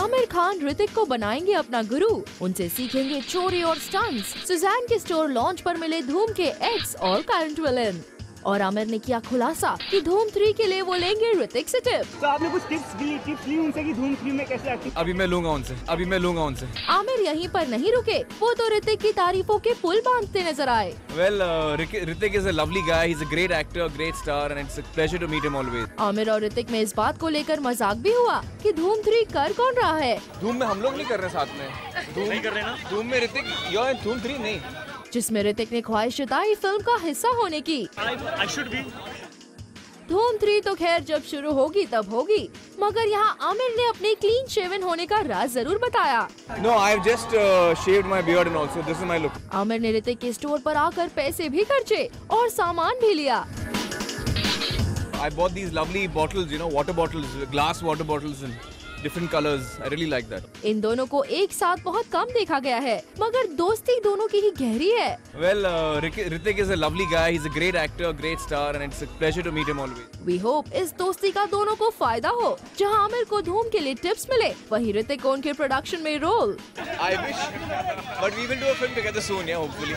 आमिर खान ऋतिक को बनाएंगे अपना गुरु, उनसे सीखेंगे चोरी और स्टंट्स। सुजैन के स्टोर लॉन्च पर मिले धूम के एक्स और करंट विलेन। और आमिर ने किया खुलासा कि धूम 3 के लिए वो लेंगे ऋतिक से टिप्स। तो आपने कुछ टिप्स ली उनसे कि धूम 3 में कैसे एक्टिंग? अभी मैं लूंगा उनसे। आमिर यहीं पर नहीं रुके, वो तो ऋतिक की तारीफों के पुल बांधते नजर आए। Well, Hrithik is a lovely guy. He's a great actor, great star, and it's a pleasure to meet him always. Aamir और ऋतिक में इस बात को लेकर मजाक भी हुआ कि धूम 3 कर कौन रहा है। धूम में हम लोग नहीं कर रहे साथ में। धूम नहीं कर रहे ना? धूम में ऋतिक, you're in धूम 3 नहीं। जिसमें ऋतिक ने ख्वाहिश जताई फिल्म का हिस्सा होने की। I should be. धूम 3 तो खैर जब शुरू होगी तब होगी, मगर यहाँ आमिर ने अपने क्लीन शेवन होने का राज जरूर बताया। No, I've just shaved my beard and also this is my look. Aamir ने ऋतिक के स्टोर पर आकर पैसे भी खर्चे और सामान भी लिया। I bought these lovely bottles, you know, water bottles, glass water bottles in different colors. I really like that. इन दोनों को एक साथ बहुत कम देखा गया है, मगर दोस्ती दोनों की ही गहरी है। Well, Hrithik is a lovely guy. He's a great actor, great star, and it's a pleasure to meet him always. We hope इस दोस्ती का दोनों को फायदा हो। जहां आमिर को धूम के लिए टिप्स मिले, वहीं ऋतिक को उनके प्रोडक्शन में role. I wish, but we will do a film together soon, yeah, hopefully.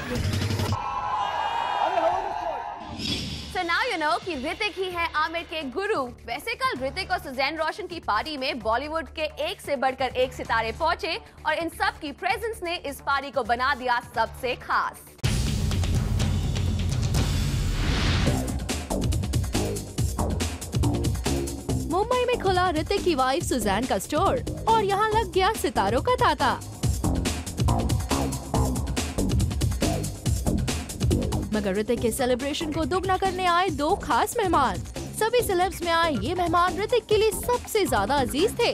So now you know कि ऋतिक ही है आमिर के गुरु। वैसे कल ऋतिक और सुजैन रोशन की पार्टी में बॉलीवुड के एक से बढ़कर एक सितारे पहुंचे और इन सब की प्रेजेंस ने इस पार्टी को बना दिया सबसे खास। मुंबई में खुला ऋतिक की वाइफ सुजैन का स्टोर और यहाँ लग गया सितारों का तांता। मगर ऋतिक के सेलिब्रेशन को दुगना करने आए 2 खास मेहमान। सभी सेलेब्स में आए ये मेहमान ऋतिक के लिए सबसे ज्यादा अजीज थे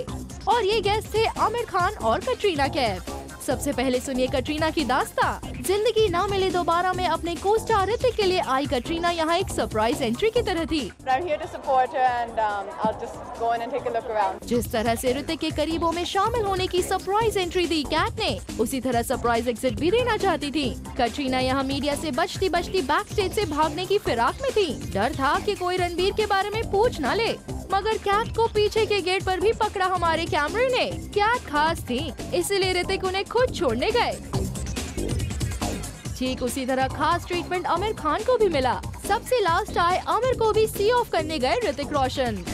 और ये गेस्ट थे आमिर खान और कटरीना कैफ। सबसे पहले सुनिए कटरीना की दास्तां। जिंदगी ना मिले दोबारा में अपने को स्टार ऋतिक के लिए आई कटरीना यहाँ एक सरप्राइज एंट्री की तरह थी। जिस तरह से ऋतिक के करीबों में शामिल होने की सरप्राइज एंट्री दी कैट ने, उसी तरह सरप्राइज एग्जिट भी देना चाहती थी। कटरीना यहाँ मीडिया से बचती बचती बैक स्टेज से भागने की फिराक में थी। डर था कि कोई रणबीर के बारे में पूछ न ले, मगर कैट को पीछे के गेट पर भी पकड़ा हमारे कैमरे ने। कैट खास थी, इसीलिए ऋतिक उन्हें खुद छोड़ने गए। ठीक उसी तरह खास ट्रीटमेंट आमिर खान को भी मिला। सबसे लास्ट आए आमिर को भी सी ऑफ करने गए Hrithik Roshan.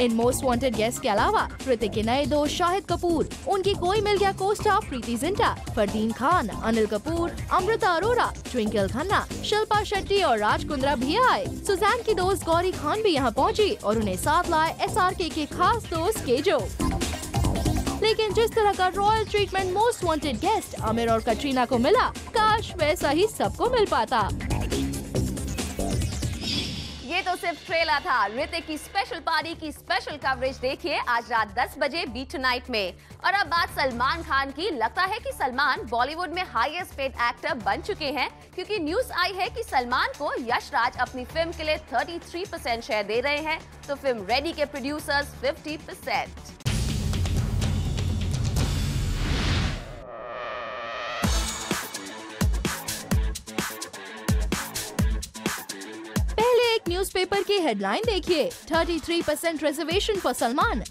In most wanted guest के अलावा ऋतिक के नए दोस्त शाहिद कपूर, उनकी कोई मिल गया को स्टार प्रीति जिंटा, फरदीन खान, अनिल कपूर, अमृता अरोरा, ट्विंकल खन्ना, शिल्पा शेट्टी और राज कुंद्रा भी आए। सुजैन की दोस्त गौरी खान भी यहाँ पहुँची और उन्हें साथ लाए SRK के खास दोस्त केजो। लेकिन जिस तरह का royal treatment most wanted guest Aamir और कटरीना को मिला, काश वैसा ही सबको मिल पाता। ये तो सिर्फ ट्रेलर था। ऋतिक की स्पेशल पार्टी की स्पेशल कवरेज देखिए आज रात 10 बजे बी टुनाइट में। और अब बात सलमान खान की। लगता है कि सलमान बॉलीवुड में हाईएस्ट पेड एक्टर बन चुके हैं, क्योंकि न्यूज आई है कि सलमान को यश राज अपनी फिल्म के लिए 33% शेयर दे रहे हैं, तो फिल्म रेडी के प्रोड्यूसर्स 50%। न्यूज़पेपर की हेडलाइन देखिए, 33% रिजर्वेशन फॉर सलमान।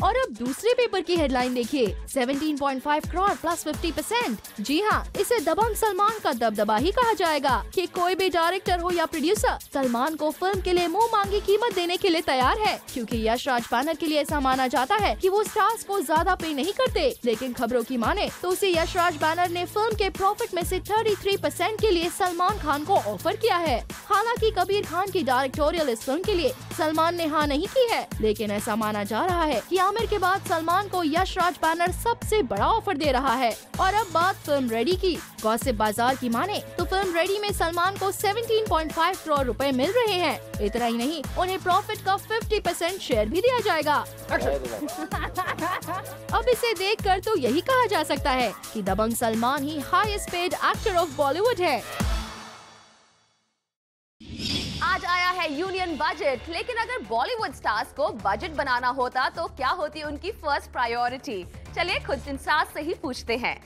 और अब दूसरे पेपर की हेडलाइन देखिए, 17.5 करोड़ प्लस 50%। जी हाँ, इसे दबंग सलमान का दबदबा ही कहा जाएगा कि कोई भी डायरेक्टर हो या प्रोड्यूसर सलमान को फिल्म के लिए मुंह मांगी कीमत देने के लिए तैयार है, क्योंकि यश राज बैनर के लिए ऐसा माना जाता है कि वो स्टार्स को ज्यादा पे नहीं करते। लेकिन खबरों की माने तो उसे यश राज बैनर ने फिल्म के प्रॉफिट में से 33% के लिए सलमान खान को ऑफर किया है। हालांकि कबीर खान की डायरेक्टोरियल इस फिल्म के लिए सलमान ने हाँ नहीं की है, लेकिन ऐसा माना जा रहा है कि आमिर के बाद सलमान को यश राज बैनर सबसे बड़ा ऑफर दे रहा है। और अब बात फिल्म रेडी की। गॉसिप बाजार की माने तो फिल्म रेडी में सलमान को 17.5 करोड़ रुपए मिल रहे हैं। इतना ही नहीं, उन्हें प्रॉफिट का 50% शेयर भी दिया जाएगा। अब इसे देखकर तो यही कहा जा सकता है कि दबंग सलमान ही highest paid actor of Bollywood है। आज आया है यूनियन बजट, लेकिन अगर बॉलीवुड स्टार्स को बजट बनाना होता तो क्या होती उनकी फर्स्ट प्रायोरिटी? चलिए खुद इन स्टार्स से ही पूछते हैं।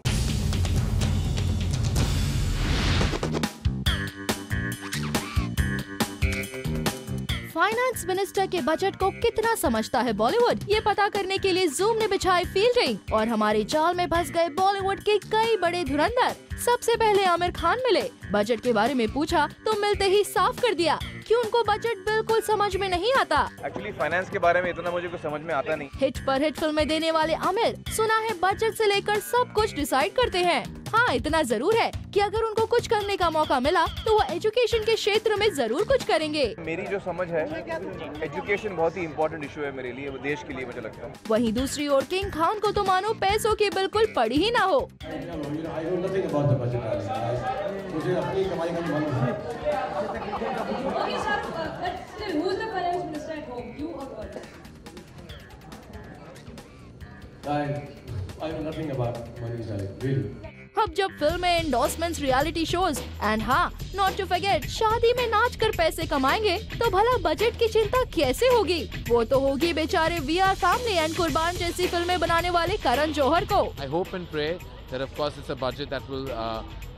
फाइनेंस मिनिस्टर के बजट को कितना समझता है बॉलीवुड, ये पता करने के लिए जूम ने बिछाई फील्ड रिंग और हमारे जाल में फंस गए बॉलीवुड के कई बड़े धुरंधर। सबसे पहले आमिर खान मिले, बजट के बारे में पूछा तो मिलते ही साफ कर दिया कि उनको बजट बिल्कुल समझ में नहीं आता। एक्चुअली फाइनेंस के बारे में इतना मुझे कुछ समझ में आता नहीं। हिट पर हिट फिल्में देने वाले आमिर सुना है बजट से लेकर सब कुछ डिसाइड करते हैं। हाँ, इतना जरूर है कि अगर उनको कुछ करने का मौका मिला तो वो एजुकेशन के क्षेत्र में जरूर कुछ करेंगे। मेरी जो समझ है, एजुकेशन बहुत ही इम्पोर्टेंट इशू है मेरे लिए, देश के लिए मुझे लगता है। वहीं दूसरी ओर किंग खान को तो मानो पैसों की बिल्कुल पड़ी ही ना हो। मुझे अपनी कमाई का मालूम है। I know nothing about money, really. अब जब फिल्में, एंडोर्समेंट्स, रियलिटी शोज एंड हाँ, नॉट टू फॉरगेट, शादी में नाच कर पैसे कमाएंगे तो भला बजट की चिंता कैसे होगी? वो तो होगी बेचारे वी आर फैमिली एंड कुर्बान जैसी फिल्में बनाने वाले करण जौहर को। I hope and pray that of course it's a budget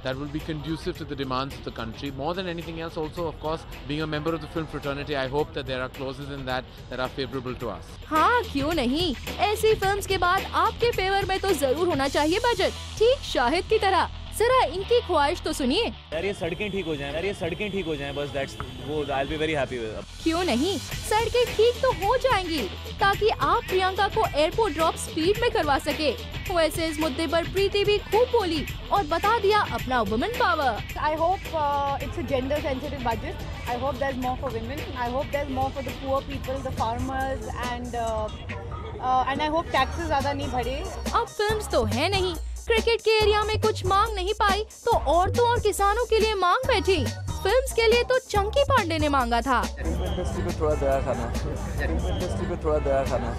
that will be conducive to the demands of the country. More than anything else, also of course, being a member of the film fraternity, I hope that there are clauses in that are favorable to us. हाँ, क्यों नहीं? ऐसी films के बाद आपके favour में तो जरूर होना चाहिए बजट, ठीक शाहिद की तरह। जरा इनकी ख्वाहिश तो सुनिए। यार ये सड़कें ठीक हो जाएं, बस दैट्स वो I'll be very happy with it. क्यों नहीं, सड़कें ठीक तो हो जाएंगी ताकि आप प्रियंका को एयरपोर्ट ड्रॉप स्पीड में करवा सके। वैसे इस मुद्दे पर प्रीति भी खूब बोली और बता दिया अपना women power. I hope it's a gender sensitive budget. I hope there's more for women. I hope there's more for the poor people, the farmers and I hope taxes ज़्यादा नहीं बढ़े। अब फिल्म्स तो है नहीं, क्रिकेट के area में कुछ मांग नहीं पाई तो औरतों और किसानों के लिए मांग बैठी। फिल्म्स के लिए तो चंकी पांडे ने मांगा था। इंडस्ट्री को थोड़ा दया खाना।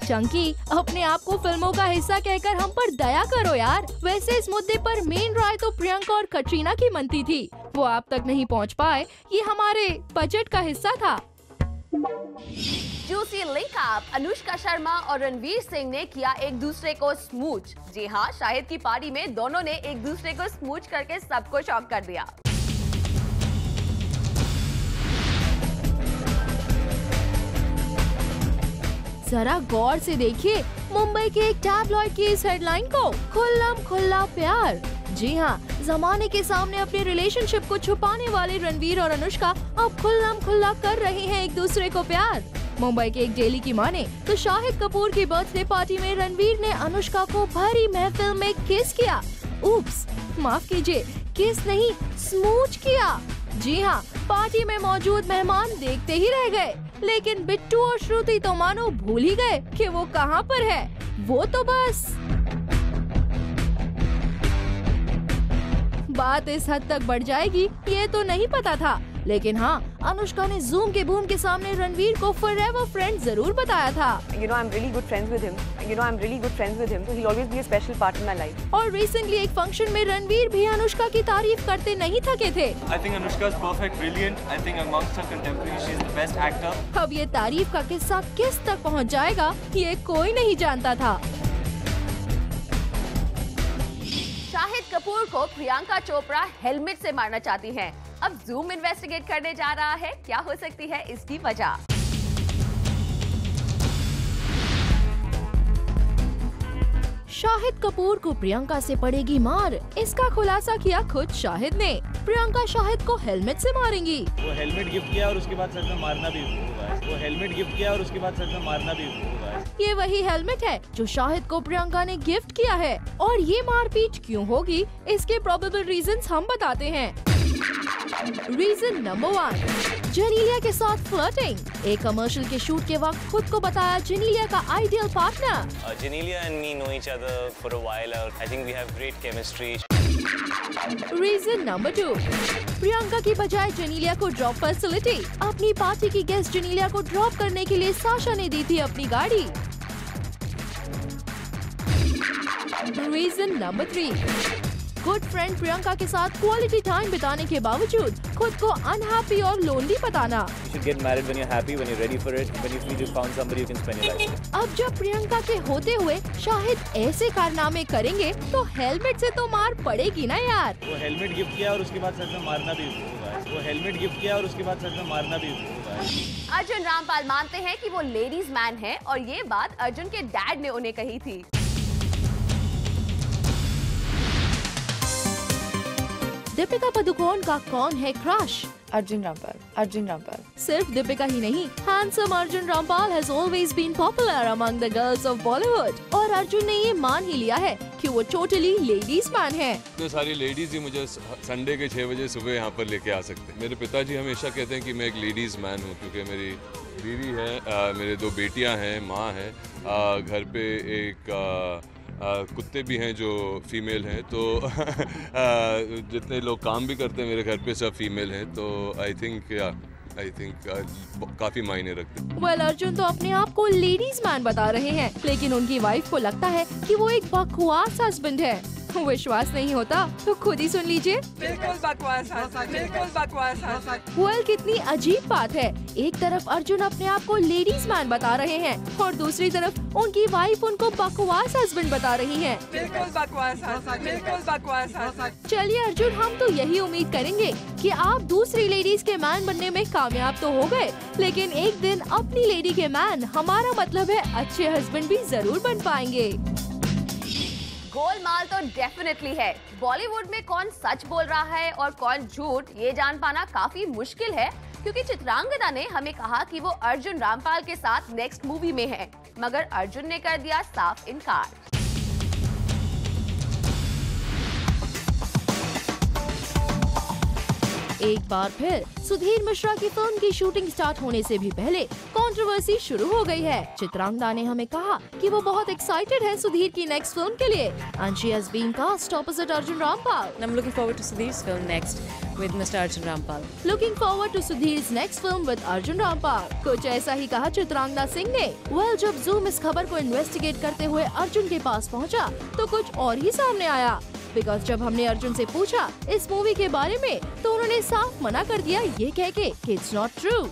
चंकी, अपने आप को फिल्मों का हिस्सा कहकर हम पर दया करो यार। वैसे इस मुद्दे पर मेन राय तो प्रियंका और कटरीना की बनती थी, वो आप तक नहीं पहुंच पाए, ये हमारे बजट का हिस्सा था। Juicy link up, Anushka Sharma और रणवीर सिंह ने किया एक दूसरे को स्मूच। जी हाँ, शाहिद की पार्टी में दोनों ने एक दूसरे को स्मूच करके सबको शॉक कर दिया। जरा गौर से देखिए मुंबई के एक टैबलॉइड की इस हेडलाइन को, खुल्लम खुल्ला प्यार। जी हाँ, जमाने के सामने अपने रिलेशनशिप को छुपाने वाले रणवीर और अनुष्का अब खुल्लम खुल्ला कर रहे हैं एक दूसरे को प्यार। मुंबई के एक डेली की माने तो शाहिद कपूर की बर्थडे पार्टी में रणवीर ने अनुष्का को भरी महफिल में किस किया। उप्स, माफ कीजिए, किस नहीं, स्मूच किया। जी हाँ, पार्टी में मौजूद मेहमान देखते ही रह गए, लेकिन बिट्टू और श्रुति तो मानो भूल ही गए कि वो कहाँ पर है। वो तो बस बात इस हद तक बढ़ जाएगी ये तो नहीं पता था, लेकिन हाँ, अनुष्का ने जूम के बूम के सामने रणवीर को forever friend जरूर बताया था। You know, I'm really good friends with him. So he'll always be a special part in my life. और रिसेंटली एक फंक्शन में रणवीर भी अनुष्का की तारीफ करते नहीं थके थे। I think Anushka is perfect, brilliant. I think amongst her contemporaries, she is the best actor. अब ये तारीफ का किस्सा किस तक पहुंच जाएगा ये कोई नहीं जानता था। शाहिद कपूर को प्रियंका चोपड़ा हेलमेट से मारना चाहती हैं। अब जूम इन्वेस्टिगेट करने जा रहा है, क्या हो सकती है इसकी वजह। शाहिद कपूर को प्रियंका से पड़ेगी मार, इसका खुलासा किया खुद शाहिद ने। प्रियंका शाहिद को हेलमेट से मारेंगी। वो हेलमेट गिफ्ट किया और उसके बाद सर में मारना भी हुआ। ये वही हेलमेट है जो शाहिद को प्रियंका ने गिफ्ट किया है, और ये मारपीट क्यों होगी इसके प्रोबेबल रीजंस हम बताते हैं। रीजन नंबर 1, जेनेलिया के साथ फ्लर्टिंग। एक कमर्शियल के शूट के वक्त खुद को बताया जेनेलिया का ideal partner. Genelia and me know each other for a while. I think we have great chemistry. Reason number 2, Priyanka की बजाय जेनेलिया को ड्रॉप फैसिलिटी। अपनी पार्टी की गेस्ट जेनेलिया को ड्रॉप करने के लिए साशा ने दी थी अपनी गाड़ी। Reason number 3, good friend Priyanka के साथ क्वालिटी टाइम बिताने के बावजूद खुद को अनहैप्पी और लोनली बताना। You should get married when you're happy, when you're ready for it, when you feel you found somebody you can spend your life with. अब जब प्रियंका के होते हुए शाहिद ऐसे कारनामे करेंगे तो हेलमेट से तो मार पड़ेगी ना यार। वो हेलमेट गिफ्ट किया और उसके बाद सर में मारना भी हुआ। अर्जुन रामपाल मानते हैं कि वो लेडीज मैन है और ये बात अर्जुन के डैड ने उन्हें कही थी। दीपिका पादुकोण का कौन है crush? Arjun Rampal. Arjun Rampal. सिर्फ दीपिका ही नहीं, handsome Arjun Rampal has always been popular among the girls of Bollywood. और अर्जुन ने ये मान ही लिया है कि वो टोटली लेडीज मैन है। इतने सारी लेडीज ही मुझे संडे के 6 बजे सुबह यहाँ पर लेके आ सकते हैं। मेरे पिताजी हमेशा कहते हैं कि मैं एक लेडीज मैन हूँ, क्योंकि मेरी बीवी है, मेरे 2 बेटियाँ हैं, माँ है, घर पे एक कुत्ते भी हैं जो फीमेल हैं, तो जितने लोग काम भी करते हैं मेरे घर पे सब फीमेल हैं, तो आई थिंक काफी मायने रखते हैं। वेल, अर्जुन तो अपने आप को लेडीज मैन बता रहे हैं, लेकिन उनकी वाइफ को लगता है कि वो एक बकवास हस्बैंड है। विश्वास नहीं होता तो खुद ही सुन लीजिए। बिल्कुल बकवास हस्बैंड, बिल्कुल बकवास हस्बैंड। वेल, कितनी अजीब बात है। एक तरफ अर्जुन अपने आप को लेडीज मैन बता रहे हैं और दूसरी तरफ उनकी वाइफ उनको बकवास हस्बैंड बता रही है। बिल्कुल बकवास हस्बैंड, बिल्कुल बकवास हस्बैंड। चलिए अर्जुन, हम तो यही उम्मीद करेंगे कि आप दूसरी लेडीज के मैन बनने में कामयाब तो हो गए, लेकिन एक दिन अपनी लेडी के मैन, हमारा मतलब है अच्छे हस्बैंड भी जरूर बन पाएंगे। गोलमाल तो डेफिनेटली है। बॉलीवुड में कौन सच बोल रहा है और कौन झूठ, ये जान पाना काफी मुश्किल है, क्योंकि चित्रांगदा ने हमें कहा कि वो अर्जुन रामपाल के साथ नेक्स्ट मूवी में है, मगर अर्जुन ने कर दिया साफ इनकार। एक बार फिर सुधीर मिश्रा की फिल्म की शूटिंग स्टार्ट होने से भी पहले कंट्रोवर्सी शुरू हो गई है। चित्रांगदा ने हमें कहा कि वो बहुत एक्साइटेड है सुधीर की नेक्स्ट फिल्म के लिए, and she has been cast opposite Arjun Rampal. I'm looking forward to Sudhir's film next with Mr. Arjun Rampal. Looking forward to Sudhir's next film with Arjun Rampal. कुछ ऐसा ही कहा चित्रांगदा सिंह ने। Well, जब Zoom इस खबर को इन्वेस्टिगेट करते हुए अर्जुन के पास पहुंचा, तो कुछ और ही सामने आया। बिकॉज जब हमने अर्जुन से पूछा इस मूवी के बारे में, तो उन्होंने साफ मना कर दिया, ये कह के कि it's not true.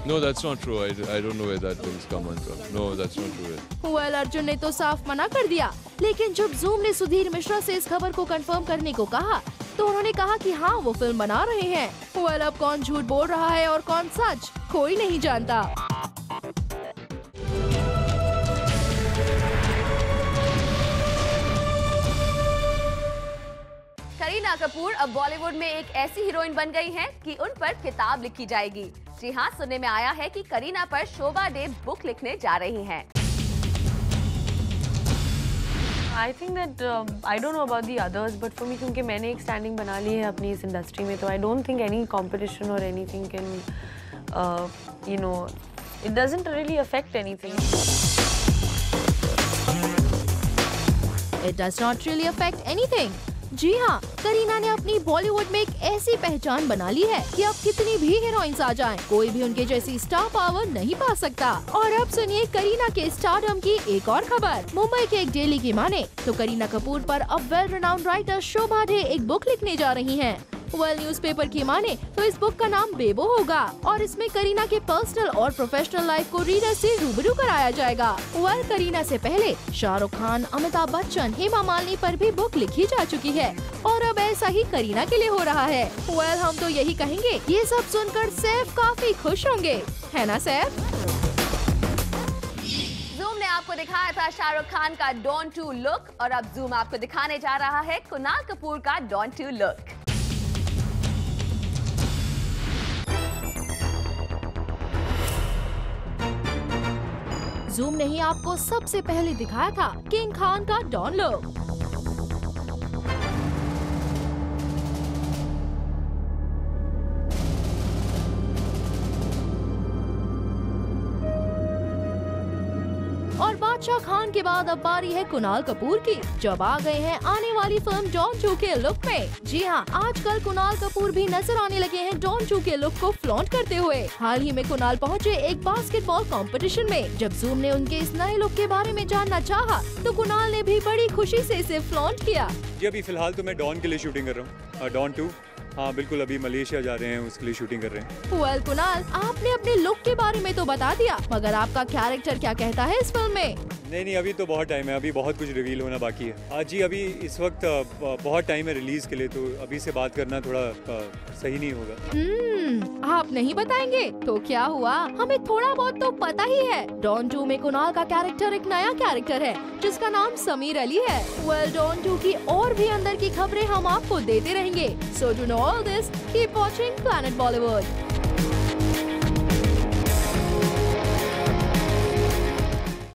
No, that's not true. I don't know where that thing's come from. No, that's not true. Well, Arjun ने तो साफ मना कर दिया, लेकिन जब Zoom ने सुधीर मिश्रा से इस खबर को कंफर्म करने को कहा, तो उन्होंने कहा कि हाँ, वो फिल्म बना रहे हैं। Well, अब कौन झूठ बोल रहा है और कौन सच, कोई नहीं जानता। करीना कपूर अब बॉलीवुड में एक ऐसी हीरोइन बन गई हैं कि उन पर किताब लिखी जाएगी। जी हाँ, सुनने में आया है कि करीना पर शोभा डे बुक लिखने जा रही हैं। I think that I don't know about the others, but for me, क्योंकि मैंने एक स्टैंडिंग बना ली है अपनी इस इंडस्ट्री में, तो I don't think any competition or anything can, you know, it doesn't really affect anything. It does not really affect anything. जी हाँ, करीना ने अपनी बॉलीवुड में एक ऐसी पहचान बना ली है कि अब कितनी भी हीरोइंस आ जाएं, कोई भी उनके जैसी स्टार पावर नहीं पा सकता। और अब सुनिए करीना के स्टारडम की एक और खबर। मुंबई के एक डेली की माने तो करीना कपूर पर अब वेल रिनाउंड राइटर शोभा डे एक बुक लिखने जा रही हैं। वेल, न्यूज़पेपर की माने तो इस बुक का नाम बेबो होगा और इसमें करीना के पर्सनल और प्रोफेशनल लाइफ को रीडर से रूबरू कराया जाएगा। वेल, करीना से पहले शाहरुख खान, अमिताभ बच्चन, हेमा मालिनी पर भी बुक लिखी जा चुकी है और अब ऐसा ही करीना के लिए हो रहा है। वेल, हम तो यही कहेंगे, ये सब सुनकर सैफ काफी खुश होंगे, है ना सैफ? Zoom ने आपको दिखाया था शाहरुख खान का डॉन टू लुक और अब Zoom आपको दिखाने जा रहा है कुणाल कपूर का डॉन टू लुक। Zoom ने ही आपको सबसे पहले दिखाया था किंग खान का डॉन लुक। और बादशाह खान के बाद अब बारी है कुणाल कपूर की, जब आ गए हैं आने वाली फिल्म डॉन 2 के लुक में। जी हाँ, आजकल कुणाल कपूर भी नजर आने लगे हैं डॉन 2 के लुक को फ्लॉन्ट करते हुए। हाल ही में कुणाल पहुँचे एक बास्केटबॉल कंपटीशन में। जब Zoom ने उनके इस नए लुक के बारे में जानना चाहा, तो कुणाल ने भी बड़ी खुशी से इसे फ्लॉन्ट किया। जी, अभी फिलहाल तो मैं डॉन के लिए शूटिंग कर रहा हूँ, डॉन 2। हाँ बिल्कुल, अभी मलेशिया जा रहे हैं, उसके लिए शूटिंग कर रहे हैं। वेल कुणाल, आपने अपने लुक के बारे में तो बता दिया, मगर आपका कैरेक्टर क्या कहता है इस फिल्म में? नहीं, अभी तो बहुत टाइम है, अभी बहुत कुछ रिवील होना बाकी है। आज जी अभी इस वक्त बहुत टाइम है रिलीज के लिए, तो अभी से बात करना थोड़ा सही नहीं होगा। आप नहीं बताएंगे तो क्या हुआ, हमें थोड़ा बहुत तो पता ही है। डॉन 2 में कुणाल का कैरेक्टर एक नया कैरेक्टर है जिसका नाम समीर अली है। वेल, डॉन 2 की और भी अंदर की खबरें हम आपको देते रहेंगे। So do know all this, keep watching planet Bollywood.